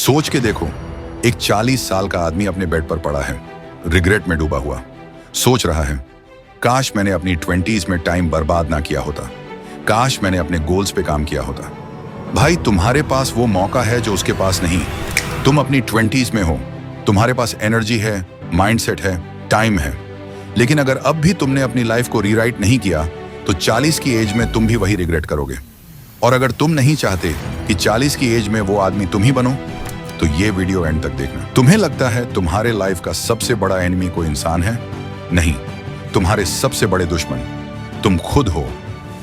सोच के देखो, एक 40 साल का आदमी अपने बेड पर पड़ा है, रिग्रेट में डूबा हुआ, सोच रहा है, काश मैंने अपनी 20s में टाइम बर्बाद ना किया होता, काश मैंने अपने गोल्स पे काम किया होता। भाई, तुम्हारे पास वो मौका है जो उसके पास नहीं। तुम अपनी 20s में हो, तुम्हारे पास एनर्जी है, माइंडसेट है, टाइम है। लेकिन अगर अब भी तुमने अपनी लाइफ को रीराइट नहीं किया तो 40 की एज में तुम भी वही रिग्रेट करोगे। और अगर तुम नहीं चाहते कि 40 की एज में वो आदमी तुम ही बनो, तो ये वीडियो एंड तक देखना। तुम्हें लगता है तुम्हारे लाइफ का सबसे बड़ा एनिमी कोई इंसान है? नहीं, तुम्हारे सबसे बड़े दुश्मन तुम खुद हो।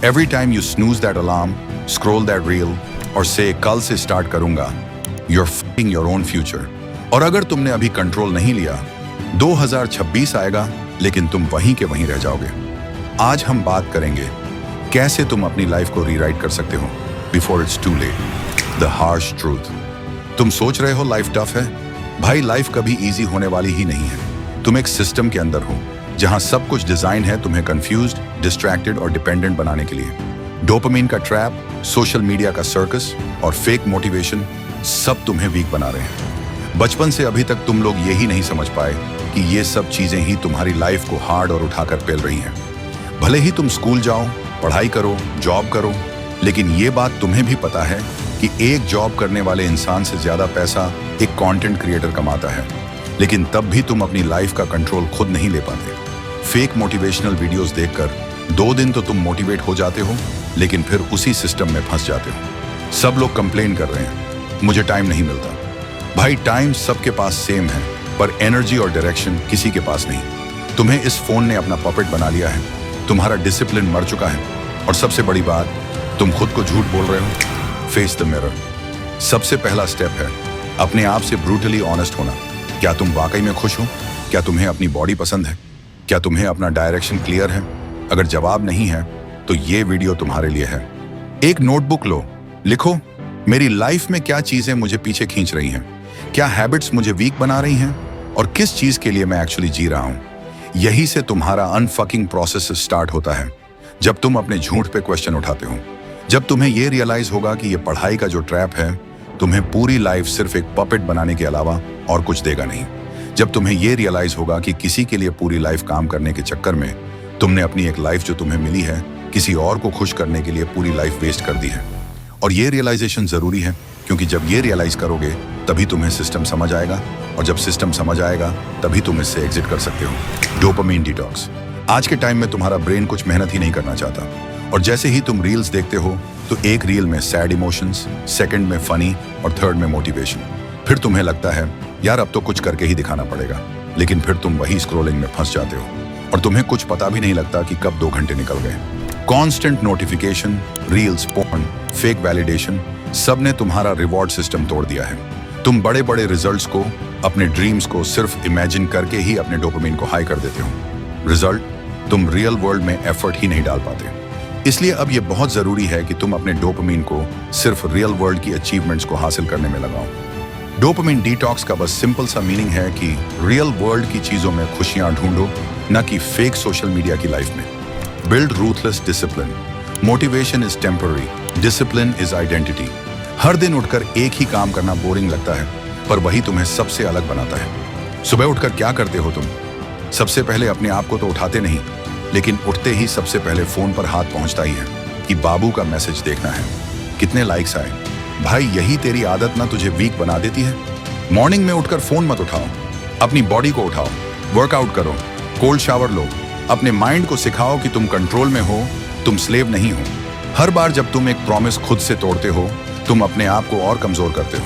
Every time you snooze that alarm, scroll that reel और से कल से स्टार्ट करूंगा, you are fucking your own future. और अगर तुमने अभी कंट्रोल नहीं लिया, 2026 आएगा लेकिन तुम वहीं के वहीं रह जाओगे। आज हम बात करेंगे कैसे तुम अपनी लाइफ को रीराइट कर सकते हो before it's too late. The harsh truth. तुम सोच रहे हो लाइफ टफ है? भाई, लाइफ कभी इजी होने वाली ही नहीं है। तुम एक सिस्टम के अंदर हो जहां सब कुछ डिजाइन है तुम्हें कंफ्यूज्ड, डिस्ट्रैक्टेड और डिपेंडेंट बनाने के लिए। डोपामिन का ट्रैप, सोशल मीडिया का सर्कस और फेक मोटिवेशन सब तुम्हें वीक बना रहे हैं। बचपन से अभी तक तुम लोग यही नहीं समझ पाए कि ये सब चीजें ही तुम्हारी लाइफ को हार्ड और उठाकर पेल रही हैं। भले ही तुम स्कूल जाओ, पढ़ाई करो, जॉब करो, लेकिन ये बात तुम्हें भी पता है कि एक जॉब करने वाले इंसान से ज्यादा पैसा एक कंटेंट क्रिएटर कमाता है। लेकिन तब भी तुम अपनी लाइफ का कंट्रोल खुद नहीं ले पाते। फेक मोटिवेशनल वीडियोस देखकर 2 दिन तो तुम मोटिवेट हो जाते हो, लेकिन फिर उसी सिस्टम में फंस जाते हो। सब लोग कंप्लेन कर रहे हैं, मुझे टाइम नहीं मिलता। भाई, टाइम सबके पास सेम है, पर एनर्जी और डायरेक्शन किसी के पास नहीं। तुम्हें इस फोन ने अपना पपेट बना लिया है, तुम्हारा डिसिप्लिन मर चुका है, और सबसे बड़ी बात, तुम खुद को झूठ बोल रहे हो। Face the mirror. सबसे पहला स्टेप है अपने आप से ब्रूटली ऑनेस्ट होना। क्या तुम वाकई में खुश हो? क्या तुम्हें अपनी बॉडी पसंद है? क्या तुम्हें अपना डायरेक्शन क्लियर है? अगर जवाब नहीं है तो ये वीडियो तुम्हारे लिए है। एक नोटबुक लो, लिखो, मेरी लाइफ में क्या चीजें मुझे पीछे खींच रही हैं, क्या हैबिट्स मुझे वीक बना रही हैं, और किस चीज के लिए मैं एक्चुअली जी रहा हूं। यही से तुम्हारा अनफकिंग प्रोसेस स्टार्ट होता है। जब तुम अपने झूठ पे क्वेश्चन उठाते हो, जब तुम्हें यह रियलाइज होगा कि ये पढ़ाई का जो ट्रैप है तुम्हें पूरी लाइफ सिर्फ एक पपेट बनाने के अलावा और कुछ देगा नहीं। जब तुम्हें यह रियलाइज होगा कि किसी के लिए पूरी लाइफ काम करने के चक्कर में तुमने अपनी एक लाइफ जो तुम्हें मिली है किसी और को खुश करने के लिए पूरी लाइफ वेस्ट कर दी है। और ये रियलाइजेशन जरूरी है, क्योंकि जब ये रियलाइज करोगे तभी तुम्हें सिस्टम समझ आएगा, और जब सिस्टम समझ आएगा तभी तुम इससे एग्जिट कर सकते हो। Dopamine detox. आज के टाइम में तुम्हारा ब्रेन कुछ मेहनत ही नहीं करना चाहता, और जैसे ही तुम रील्स देखते हो तो एक रील में सैड इमोशंस, सेकंड में फनी और थर्ड में मोटिवेशन। फिर तुम्हें लगता है यार अब तो कुछ करके ही दिखाना पड़ेगा, लेकिन फिर तुम वही स्क्रॉलिंग में फंस जाते हो और तुम्हें कुछ पता भी नहीं लगता कि कब 2 घंटे निकल गए। Constant notification, reels, porn, fake validation, सब ने तुम्हारा रिवॉर्ड सिस्टम तोड़ दिया है। तुम बड़े बड़े रिजल्ट्स को, अपने ड्रीम्स को सिर्फ इमेजिन करके ही अपने डोपामिन को हाई कर देते हो। रिजल्ट, तुम रियल वर्ल्ड में एफर्ट ही नहीं डाल पाते। इसलिए अब ये बहुत जरूरी है कि तुम अपने डोपामिन को सिर्फ रियल वर्ल्ड की अचीवमेंट्स को हासिल करने में लगाओ। डोपामिन डिटॉक्स का बस सिंपल सा मीनिंग है कि रियल वर्ल्ड की चीजों में खुशियां ढूंढो, न कि फेक सोशल मीडिया की लाइफ में। Build ruthless discipline. Motivation is temporary, discipline is identity. हर दिन उठकर एक ही काम करना बोरिंग लगता है, पर वही तुम्हें सबसे अलग बनाता है। सुबह उठकर क्या करते हो तुम? सबसे पहले अपने आप को तो उठाते नहीं, लेकिन उठते ही सबसे पहले फोन पर हाथ पहुंचता ही है कि बाबू का मैसेज देखना है, कितने लाइक्स आए। भाई, यही तेरी आदत ना तुझे वीक बना देती है। मॉर्निंग में उठकर फोन मत उठाओ, अपनी बॉडी को उठाओ, वर्कआउट करो, कोल्ड शावर लो। अपने माइंड को सिखाओ कि तुम कंट्रोल में हो, तुम स्लेव नहीं हो। हर बार जब तुम एक प्रॉमिस खुद से तोड़ते हो, तुम अपने आप को और कमजोर करते हो,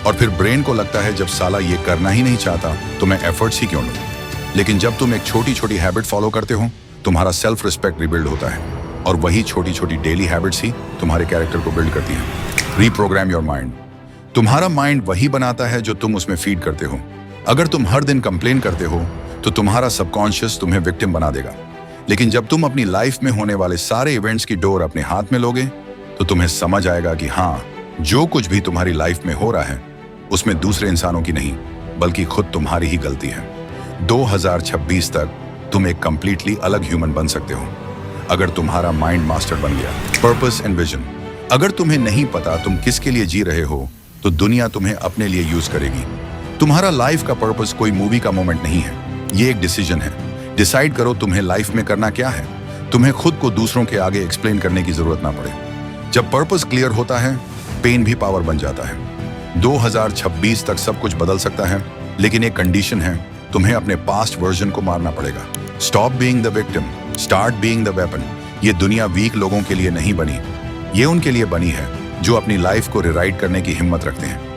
और फिर ब्रेन को लगता है जब साला ये करना ही नहीं चाहता तो मैं एफर्ट्स ही क्यों लूं। लेकिन जब तुम एक छोटी छोटी हैबिट फॉलो करते हो, तुम्हारा सेल्फ रिस्पेक्ट रिबिल्ड होता है, और वही छोटी छोटी डेली हैबिट्स ही तुम्हारे कैरेक्टर को बिल्ड करती हैं। Reprogram your mind. तुम्हारा माइंड वही बनाता है जो तुम उसमें फीड करते हो। अगर तुम हर दिन कंप्लेन करते हो तो तुम्हारा सबकॉन्शियस तुम्हें विक्टिम बना देगा, लेकिन जब तुम अपनी लाइफ में होने वाले सारे इवेंट्स की डोर अपने हाथ में लोगे तो तुम्हें समझ आएगा कि हाँ, जो कुछ भी तुम्हारी लाइफ में हो रहा है उसमें दूसरे इंसानों की नहीं, बल्कि खुद तुम्हारी ही गलती है। 2026 तक तुम एक कंप्लीटली अलग ह्यूमन बन सकते हो अगर तुम्हारा माइंड मास्टर बन गया। Purpose and vision. अगर तुम्हें नहीं पता तुम किसके लिए जी रहे हो तो दुनिया तुम्हें अपने लिए यूज करेगी। तुम्हारा लाइफ का पर्पस कोई मूवी का मोमेंट नहीं है, ये एक डिसीजन है। डिसाइड करो तुम्हें लाइफ में करना क्या है। तुम्हें खुद को दूसरों के आगे एक्सप्लेन करने की जरूरत ना पड़े। जब पर्पस क्लियर होता है, पेन भी पावर बन जाता है। 2026 तक सब कुछ बदल सकता है, लेकिन एक कंडीशन है, तुम्हें अपने पास्ट वर्जन को मारना पड़ेगा। Stop being the victim, start being the weapon. ये दुनिया वीक लोगों के लिए नहीं बनी, ये उनके लिए बनी है जो अपनी लाइफ को रिराइट करने की हिम्मत रखते हैं।